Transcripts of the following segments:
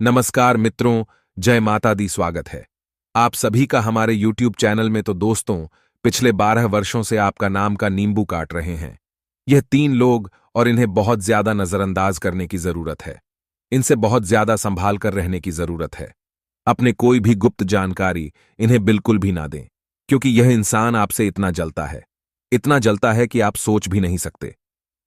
नमस्कार मित्रों, जय माता दी। स्वागत है आप सभी का हमारे YouTube चैनल में। तो दोस्तों, पिछले 12 वर्षों से आपका नाम का नींबू काट रहे हैं यह 3 लोग, और इन्हें बहुत ज्यादा नजरअंदाज करने की जरूरत है। इनसे बहुत ज्यादा संभाल कर रहने की जरूरत है। अपने कोई भी गुप्त जानकारी इन्हें बिल्कुल भी ना दें, क्योंकि यह इंसान आपसे इतना जलता है कि आप सोच भी नहीं सकते।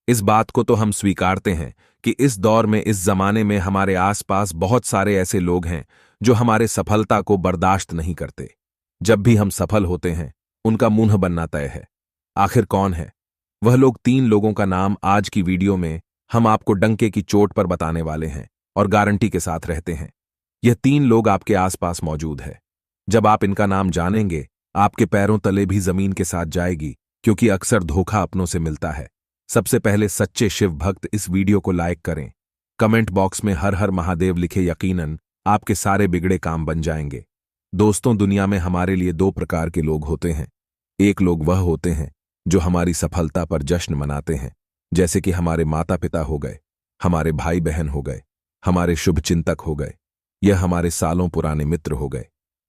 इस बात को तो हम स्वीकारते हैं कि इस दौर में, इस जमाने में हमारे आसपास बहुत सारे ऐसे लोग हैं जो हमारे सफलता को बर्दाश्त नहीं करते। जब भी हम सफल होते हैं, उनका मुंह बनना तय है। आखिर कौन है वह लोग? 3 लोगों का नाम आज की वीडियो में हम आपको डंके की चोट पर बताने वाले हैं, और गारंटी के साथ रहते हैं यह 3 लोग आपके आसपास मौजूद है। जब आप इनका नाम जानेंगे, आपके पैरों तले भी जमीन के साथ जाएगी, क्योंकि अक्सर धोखा अपनों से मिलता है। सबसे पहले सच्चे शिव भक्त इस वीडियो को लाइक करें, कमेंट बॉक्स में हर हर महादेव लिखे। यकीनन आपके सारे बिगड़े काम बन जाएंगे। दोस्तों, दुनिया में हमारे लिए 2 प्रकार के लोग होते हैं। एक लोग वह होते हैं जो हमारी सफलता पर जश्न मनाते हैं, जैसे कि हमारे माता पिता हो गए, हमारे भाई बहन हो गए, हमारे शुभ चिंतक हो गए, यह हमारे सालों पुराने मित्र हो गए।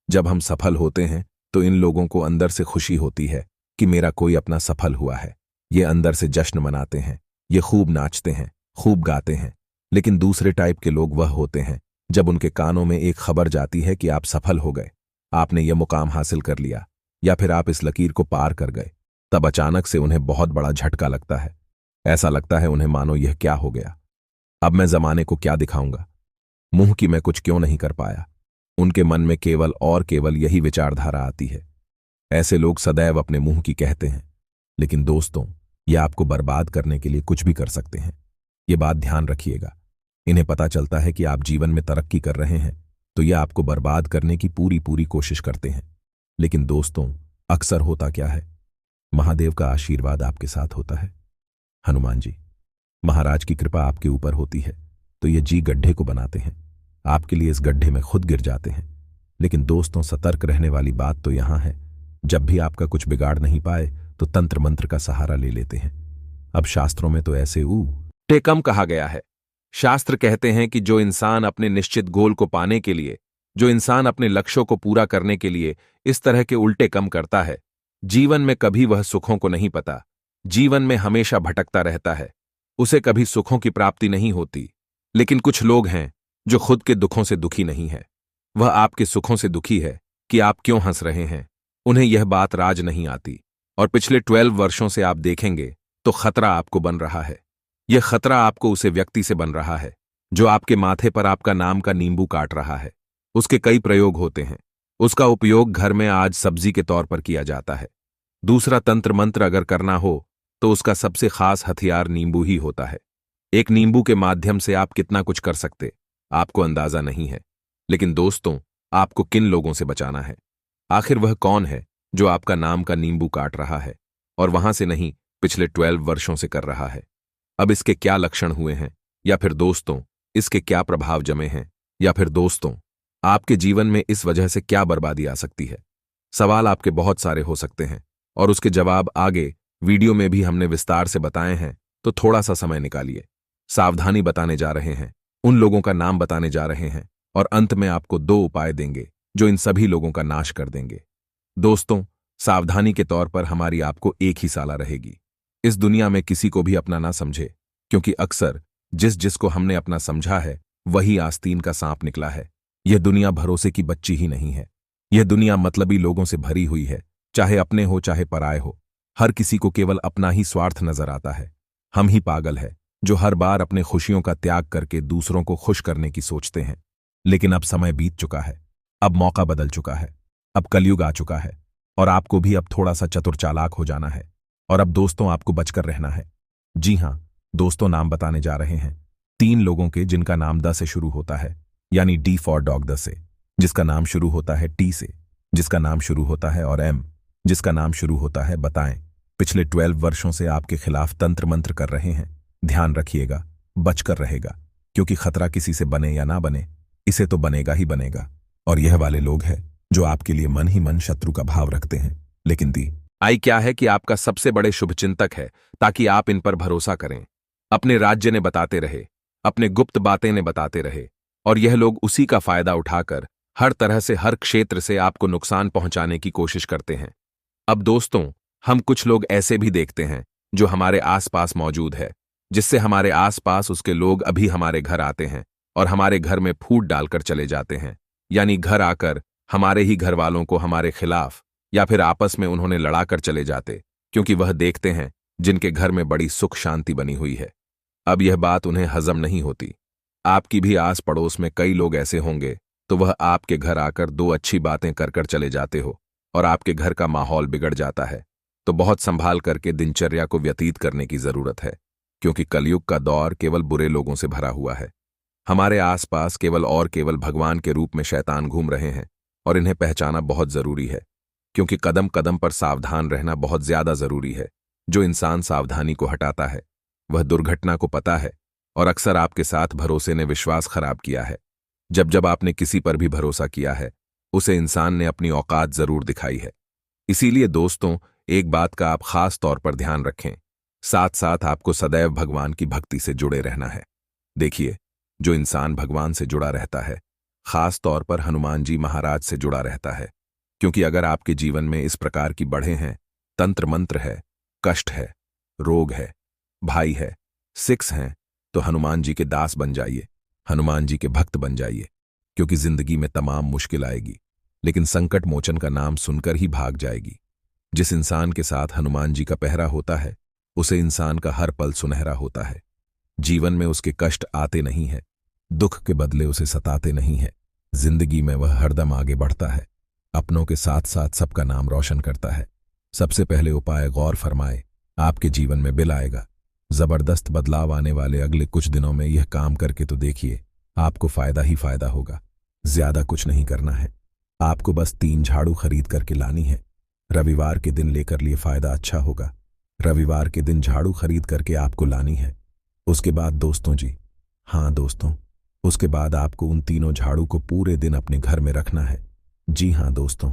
जब हम सफल होते हैं तो इन लोगों को अंदर से खुशी होती है कि मेरा कोई अपना सफल हुआ है। ये अंदर से जश्न मनाते हैं, ये खूब नाचते हैं, खूब गाते हैं। लेकिन दूसरे टाइप के लोग वह होते हैं जब उनके कानों में एक खबर जाती है कि आप सफल हो गए, आपने यह मुकाम हासिल कर लिया, या फिर आप इस लकीर को पार कर गए, तब अचानक से उन्हें बहुत बड़ा झटका लगता है। ऐसा लगता है उन्हें मानो यह क्या हो गया, अब मैं जमाने को क्या दिखाऊंगा, मुंह की मैं कुछ क्यों नहीं कर पाया। उनके मन में केवल और केवल यही विचारधारा आती है। ऐसे लोग सदैव अपने मुंह की कहते हैं, लेकिन दोस्तों, ये आपको बर्बाद करने के लिए कुछ भी कर सकते हैं। ये बात ध्यान रखिएगा। इन्हें पता चलता है कि आप जीवन में तरक्की कर रहे हैं, तो ये आपको बर्बाद करने की पूरी कोशिश करते हैं। लेकिन दोस्तों, अक्सर होता क्या है, महादेव का आशीर्वाद आपके साथ होता है। हनुमान जी महाराज की कृपा आपके ऊपर होती है, तो ये जी गड्ढे को बनाते हैं, आपके लिए इस गड्ढे में खुद गिर जाते हैं। लेकिन दोस्तों, सतर्क रहने वाली बात तो यहां है, जब भी आपका कुछ बिगाड़ नहीं पाए तो तंत्र मंत्र का सहारा ले लेते हैं। अब शास्त्रों में तो ऐसे टे कम कहा गया है। शास्त्र कहते हैं कि जो इंसान अपने निश्चित गोल को पाने के लिए, जो इंसान अपने लक्ष्यों को पूरा करने के लिए इस तरह के उल्टे कम करता है, जीवन में कभी वह सुखों को नहीं पता, जीवन में हमेशा भटकता रहता है, उसे कभी सुखों की प्राप्ति नहीं होती। लेकिन कुछ लोग हैं जो खुद के दुखों से दुखी नहीं है, वह आपके सुखों से दुखी है कि आप क्यों हंस रहे हैं। उन्हें यह बात राज नहीं आती, और पिछले 12 वर्षों से आप देखेंगे तो खतरा आपको बन रहा है। यह खतरा आपको उसे व्यक्ति से बन रहा है जो आपके माथे पर आपका नाम का नींबू काट रहा है। उसके कई प्रयोग होते हैं। उसका उपयोग घर में आज सब्जी के तौर पर किया जाता है। दूसरा तंत्र मंत्र अगर करना हो तो उसका सबसे खास हथियार नींबू ही होता है। एक नींबू के माध्यम से आप कितना कुछ कर सकते, आपको अंदाजा नहीं है। लेकिन दोस्तों, आपको किन लोगों से बचाना है? आखिर वह कौन है जो आपका नाम का नींबू काट रहा है, और वहां से नहीं, पिछले 12 वर्षों से कर रहा है? अब इसके क्या लक्षण हुए हैं, या फिर दोस्तों इसके क्या प्रभाव जमे हैं, या फिर दोस्तों आपके जीवन में इस वजह से क्या बर्बादी आ सकती है? सवाल आपके बहुत सारे हो सकते हैं, और उसके जवाब आगे वीडियो में भी हमने विस्तार से बताए हैं। तो थोड़ा सा समय निकालिए। सावधानी बताने जा रहे हैं, उन लोगों का नाम बताने जा रहे हैं, और अंत में आपको 2 उपाय देंगे जो इन सभी लोगों का नाश कर देंगे। दोस्तों, सावधानी के तौर पर हमारी आपको एक ही सलाह रहेगी, इस दुनिया में किसी को भी अपना ना समझे, क्योंकि अक्सर जिसको हमने अपना समझा है वही आस्तीन का सांप निकला है। यह दुनिया भरोसे की बच्ची ही नहीं है। यह दुनिया मतलबी लोगों से भरी हुई है, चाहे अपने हो चाहे पराए हो। हर किसी को केवल अपना ही स्वार्थ नजर आता है। हम ही पागल है जो हर बार अपने खुशियों का त्याग करके दूसरों को खुश करने की सोचते हैं। लेकिन अब समय बीत चुका है, अब मौका बदल चुका है, अब कलयुग आ चुका है, और आपको भी अब थोड़ा सा चतुर चालाक हो जाना है। और अब दोस्तों, आपको बचकर रहना है। जी हां दोस्तों, नाम बताने जा रहे हैं 3 लोगों के जिनका नाम द से शुरू होता है, यानी डी फॉर डॉग, द से, जिसका नाम शुरू होता है टी से, जिसका नाम शुरू होता है, और एम, जिसका नाम शुरू होता है बताएं। पिछले 12 वर्षों से आपके खिलाफ तंत्र मंत्र कर रहे हैं। ध्यान रखिएगा, बचकर रहेगा, क्योंकि खतरा किसी से बने या ना बने, इसे तो बनेगा ही बनेगा। और यह वाले लोग हैं जो आपके लिए मन ही मन शत्रु का भाव रखते हैं। लेकिन दी आई क्या है कि आपका सबसे बड़े शुभचिंतक है, ताकि आप इन पर भरोसा करें। अपने राज्य ने बताते रहे, अपने गुप्त बातें ने बताते रहे, और यह लोग उसी का फायदा उठाकर हर तरह से हर क्षेत्र से आपको नुकसान पहुंचाने की कोशिश करते हैं। अब दोस्तों, हम कुछ लोग ऐसे भी देखते हैं जो हमारे आसपास मौजूद है, जिससे हमारे आसपास उसके लोग अभी हमारे घर आते हैं और हमारे घर में फूट डालकर चले जाते हैं, यानी घर आकर हमारे ही घर वालों को हमारे खिलाफ या फिर आपस में उन्होंने लड़ाकर चले जाते, क्योंकि वह देखते हैं जिनके घर में बड़ी सुख शांति बनी हुई है। अब यह बात उन्हें हजम नहीं होती। आपकी भी आस पड़ोस में कई लोग ऐसे होंगे, तो वह आपके घर आकर दो अच्छी बातें कर चले जाते हो और आपके घर का माहौल बिगड़ जाता है। तो बहुत संभाल करके दिनचर्या को व्यतीत करने की जरूरत है, क्योंकि कलयुग का दौर केवल बुरे लोगों से भरा हुआ है। हमारे आसपास केवल भगवान के रूप में शैतान घूम रहे हैं और इन्हें पहचाना बहुत जरूरी है, क्योंकि कदम कदम पर सावधान रहना बहुत ज्यादा जरूरी है। जो इंसान सावधानी को हटाता है वह दुर्घटना को पता है, और अक्सर आपके साथ भरोसे ने विश्वास खराब किया है। जब जब आपने किसी पर भी भरोसा किया है, उसे इंसान ने अपनी औकात जरूर दिखाई है। इसीलिए दोस्तों, एक बात का आप खास तौर पर ध्यान रखें, साथ साथ आपको सदैव भगवान की भक्ति से जुड़े रहना है। देखिए, जो इंसान भगवान से जुड़ा रहता है, खास तौर पर हनुमान जी महाराज से जुड़ा रहता है, क्योंकि अगर आपके जीवन में इस प्रकार की बढ़े हैं, तंत्र मंत्र है, कष्ट है, रोग है, भाई है, सिक्स हैं, तो हनुमान जी के दास बन जाइए, हनुमान जी के भक्त बन जाइए, क्योंकि जिंदगी में तमाम मुश्किल आएगी, लेकिन संकट मोचन का नाम सुनकर ही भाग जाएगी। जिस इंसान के साथ हनुमान जी का पहरा होता है, उसे इंसान का हर पल सुनहरा होता है। जीवन में उसके कष्ट आते नहीं है, दुख के बदले उसे सताते नहीं है। जिंदगी में वह हरदम आगे बढ़ता है, अपनों के साथ साथ सबका नाम रोशन करता है। सबसे पहले उपाय गौर फरमाए, आपके जीवन में बिल आएगा। जबरदस्त बदलाव आने वाले अगले कुछ दिनों में यह काम करके तो देखिए, आपको फायदा ही फायदा होगा। ज्यादा कुछ नहीं करना है, आपको बस 3 झाड़ू खरीद करके लानी है। रविवार के दिन लेकर लिए फायदा अच्छा होगा। रविवार के दिन झाड़ू खरीद करके आपको लानी है। उसके बाद दोस्तों जी, हाँ दोस्तों, उसके बाद आपको उन तीनों झाड़ू को पूरे दिन अपने घर में रखना है। जी हाँ दोस्तों,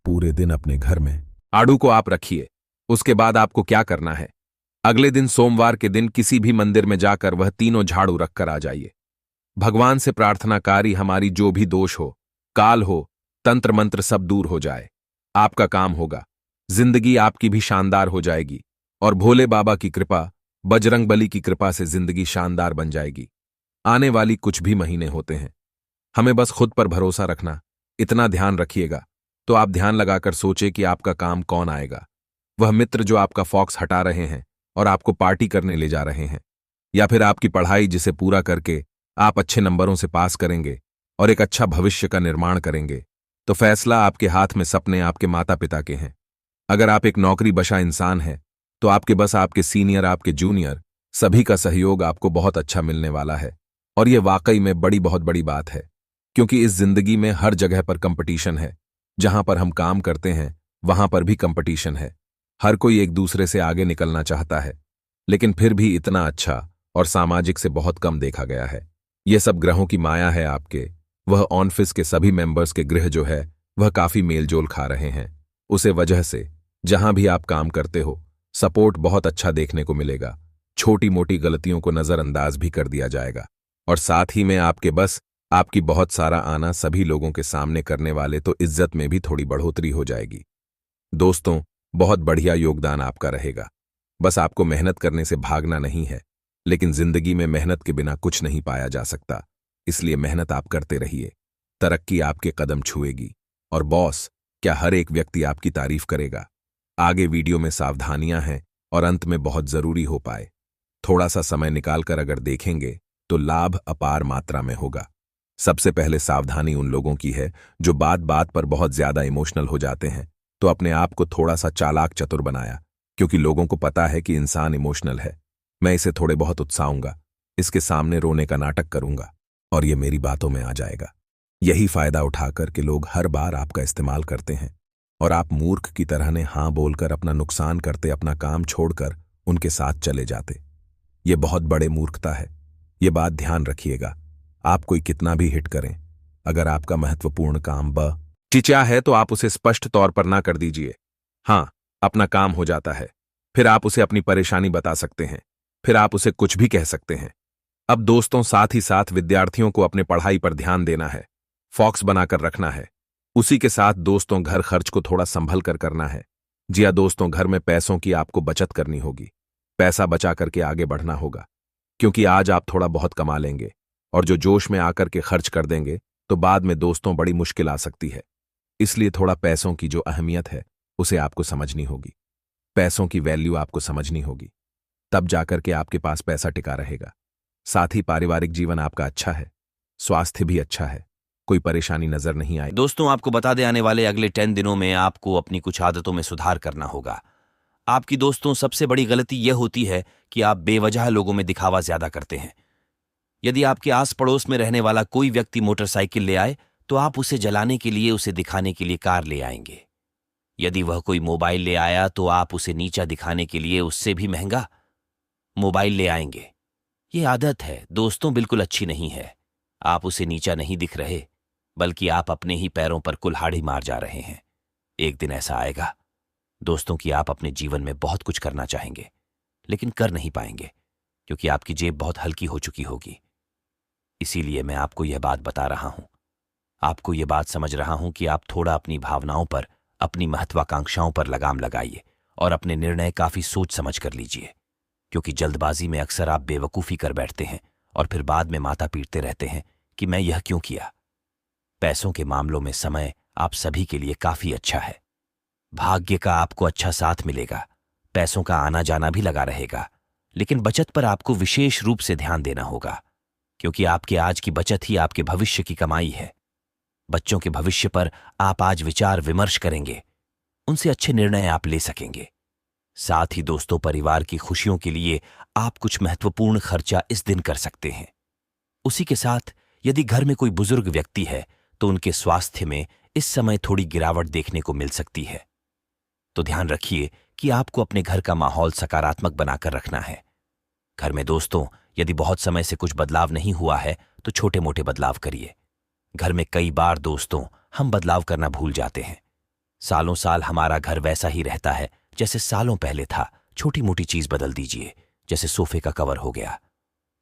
पूरे दिन अपने घर में आड़ू को आप रखिए। उसके बाद आपको क्या करना है, अगले दिन सोमवार के दिन किसी भी मंदिर में जाकर वह तीनों झाड़ू रखकर आ जाइए। भगवान से प्रार्थनाकारी हमारी जो भी दोष हो, काल हो, तंत्र मंत्र सब दूर हो जाए। आपका काम होगा, जिंदगी आपकी भी शानदार हो जाएगी, और भोले बाबा की कृपा, बजरंग बली की कृपा से जिंदगी शानदार बन जाएगी। आने वाली कुछ भी महीने होते हैं, हमें बस खुद पर भरोसा रखना, इतना ध्यान रखिएगा। तो आप ध्यान लगाकर सोचे कि आपका काम कौन आएगा। वह मित्र जो आपका फॉक्स हटा रहे हैं और आपको पार्टी करने ले जा रहे हैं, या फिर आपकी पढ़ाई जिसे पूरा करके आप अच्छे नंबरों से पास करेंगे और एक अच्छा भविष्य का निर्माण करेंगे। तो फैसला आपके हाथ में, सपने आपके माता पिता के हैं। अगर आप एक नौकरी बशा इंसान हैं, तो आपके बस आपके सीनियर, आपके जूनियर, सभी का सहयोग आपको बहुत अच्छा मिलने वाला है। और यह वाकई में बहुत बड़ी बात है, क्योंकि इस जिंदगी में हर जगह पर कंपटीशन है। जहां पर हम काम करते हैं वहां पर भी कंपटीशन है। हर कोई एक दूसरे से आगे निकलना चाहता है, लेकिन फिर भी इतना अच्छा और सामाजिक से बहुत कम देखा गया है। यह सब ग्रहों की माया है आपके। वह ऑफिस के सभी मेंबर्स के गृह जो है वह काफी मेलजोल खा रहे हैं। उसे वजह से जहां भी आप काम करते हो, सपोर्ट बहुत अच्छा देखने को मिलेगा। छोटी मोटी गलतियों को नजरअंदाज भी कर दिया जाएगा, और साथ ही में आपके बस आपकी बहुत सारा आना सभी लोगों के सामने करने वाले, तो इज्जत में भी थोड़ी बढ़ोतरी हो जाएगी। दोस्तों, बहुत बढ़िया योगदान आपका रहेगा। बस आपको मेहनत करने से भागना नहीं है, लेकिन जिंदगी में मेहनत के बिना कुछ नहीं पाया जा सकता। इसलिए मेहनत आप करते रहिए, तरक्की आपके कदम छुएगी। और बॉस, क्या हर एक व्यक्ति आपकी तारीफ करेगा? आगे वीडियो में सावधानियां हैं और अंत में बहुत जरूरी हो पाए। थोड़ा सा समय निकालकर अगर देखेंगे तो लाभ अपार मात्रा में होगा। सबसे पहले सावधानी उन लोगों की है जो बात बात पर बहुत ज्यादा इमोशनल हो जाते हैं। तो अपने आप को थोड़ा सा चालाक चतुर बनाया, क्योंकि लोगों को पता है कि इंसान इमोशनल है। मैं इसे थोड़े बहुत उत्साहूंगा, इसके सामने रोने का नाटक करूंगा और ये मेरी बातों में आ जाएगा। यही फायदा उठाकर के लोग हर बार आपका इस्तेमाल करते हैं, और आप मूर्ख की तरह ने हाँ बोलकर अपना नुकसान करते, अपना काम छोड़कर उनके साथ चले जाते। ये बहुत बड़े मूर्खता है। ये बात ध्यान रखिएगा। आप कोई कितना भी हिट करें, अगर आपका महत्वपूर्ण काम टिचा है तो आप उसे स्पष्ट तौर पर ना कर दीजिए। हाँ, अपना काम हो जाता है, फिर आप उसे अपनी परेशानी बता सकते हैं, फिर आप उसे कुछ भी कह सकते हैं। अब दोस्तों साथ ही साथ विद्यार्थियों को अपने पढ़ाई पर ध्यान देना है, फॉक्स बनाकर रखना है। उसी के साथ दोस्तों घर खर्च को थोड़ा संभल कर करना है। जी हाँ दोस्तों, घर में पैसों की आपको बचत करनी होगी, पैसा बचा करके आगे बढ़ना होगा, क्योंकि आज आप थोड़ा बहुत कमा लेंगे और जो जोश में आकर के खर्च कर देंगे तो बाद में दोस्तों बड़ी मुश्किल आ सकती है। इसलिए थोड़ा पैसों की जो अहमियत है उसे आपको समझनी होगी, पैसों की वैल्यू आपको समझनी होगी, तब जाकर के आपके पास पैसा टिका रहेगा। साथ ही पारिवारिक जीवन आपका अच्छा है, स्वास्थ्य भी अच्छा है, कोई परेशानी नजर नहीं आई। दोस्तों आपको बता दें, आने वाले अगले 10 दिनों में आपको अपनी कुछ आदतों में सुधार करना होगा। आपकी दोस्तों सबसे बड़ी गलती यह होती है कि आप बेवजह लोगों में दिखावा ज्यादा करते हैं। यदि आपके आस पड़ोस में रहने वाला कोई व्यक्ति मोटरसाइकिल ले आए तो आप उसे जलाने के लिए, उसे दिखाने के लिए कार ले आएंगे। यदि वह कोई मोबाइल ले आया तो आप उसे नीचा दिखाने के लिए उससे भी महंगा मोबाइल ले आएंगे। ये आदत है दोस्तों, बिल्कुल अच्छी नहीं है। आप उसे नीचा नहीं दिख रहे, बल्कि आप अपने ही पैरों पर कुल्हाड़ी मार जा रहे हैं। एक दिन ऐसा आएगा दोस्तों कि आप अपने जीवन में बहुत कुछ करना चाहेंगे, लेकिन कर नहीं पाएंगे, क्योंकि आपकी जेब बहुत हल्की हो चुकी होगी। इसीलिए मैं आपको यह बात बता रहा हूं, आपको यह बात समझ रहा हूं कि आप थोड़ा अपनी भावनाओं पर, अपनी महत्वाकांक्षाओं पर लगाम लगाइए और अपने निर्णय काफी सोच समझ कर लीजिए, क्योंकि जल्दबाजी में अक्सर आप बेवकूफी कर बैठते हैं और फिर बाद में माथा पीटते रहते हैं कि मैं यह क्यों किया। पैसों के मामलों में समय आप सभी के लिए काफी अच्छा है। भाग्य का आपको अच्छा साथ मिलेगा, पैसों का आना जाना भी लगा रहेगा, लेकिन बचत पर आपको विशेष रूप से ध्यान देना होगा, क्योंकि आपके आज की बचत ही आपके भविष्य की कमाई है। बच्चों के भविष्य पर आप आज विचार विमर्श करेंगे, उनसे अच्छे निर्णय आप ले सकेंगे। साथ ही दोस्तों, परिवार की खुशियों के लिए आप कुछ महत्वपूर्ण खर्चा इस दिन कर सकते हैं। उसी के साथ यदि घर में कोई बुजुर्ग व्यक्ति है तो उनके स्वास्थ्य में इस समय थोड़ी गिरावट देखने को मिल सकती है। तो ध्यान रखिए कि आपको अपने घर का माहौल सकारात्मक बनाकर रखना है। घर में दोस्तों यदि बहुत समय से कुछ बदलाव नहीं हुआ है तो छोटे मोटे बदलाव करिए। घर में कई बार दोस्तों हम बदलाव करना भूल जाते हैं। सालों साल हमारा घर वैसा ही रहता है जैसे सालों पहले था। छोटी मोटी चीज बदल दीजिए, जैसे सोफे का कवर हो गया,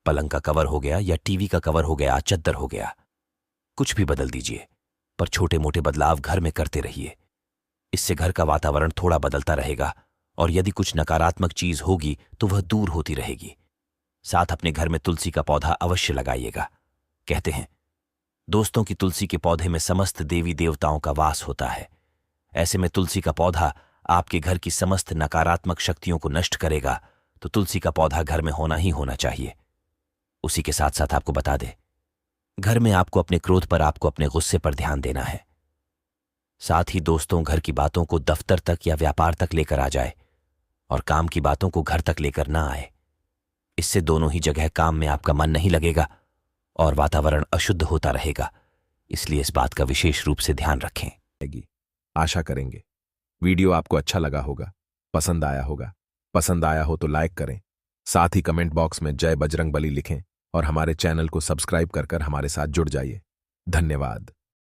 पलंग का कवर हो गया, या टीवी का कवर हो गया, चद्दर हो गया, कुछ भी बदल दीजिए, पर छोटे मोटे बदलाव घर में करते रहिए। इससे घर का वातावरण थोड़ा बदलता रहेगा और यदि कुछ नकारात्मक चीज होगी तो वह दूर होती रहेगी। साथ अपने घर में तुलसी का पौधा अवश्य लगाइएगा। कहते हैं दोस्तों की तुलसी के पौधे में समस्त देवी देवताओं का वास होता है। ऐसे में तुलसी का पौधा आपके घर की समस्त नकारात्मक शक्तियों को नष्ट करेगा, तो तुलसी का पौधा घर में होना ही होना चाहिए। उसी के साथ साथ आपको बता दें, घर में आपको अपने क्रोध पर, आपको अपने गुस्से पर ध्यान देना है। साथ ही दोस्तों घर की बातों को दफ्तर तक या व्यापार तक लेकर आ जाए और काम की बातों को घर तक लेकर ना आए। इससे दोनों ही जगह काम में आपका मन नहीं लगेगा और वातावरण अशुद्ध होता रहेगा। इसलिए इस बात का विशेष रूप से ध्यान रखें। आशा करेंगे वीडियो आपको अच्छा लगा होगा, पसंद आया होगा। पसंद आया हो तो लाइक करें, साथ ही कमेंट बॉक्स में जय बजरंगबली लिखें और हमारे चैनल को सब्सक्राइब कर हमारे साथ जुड़ जाइए। धन्यवाद।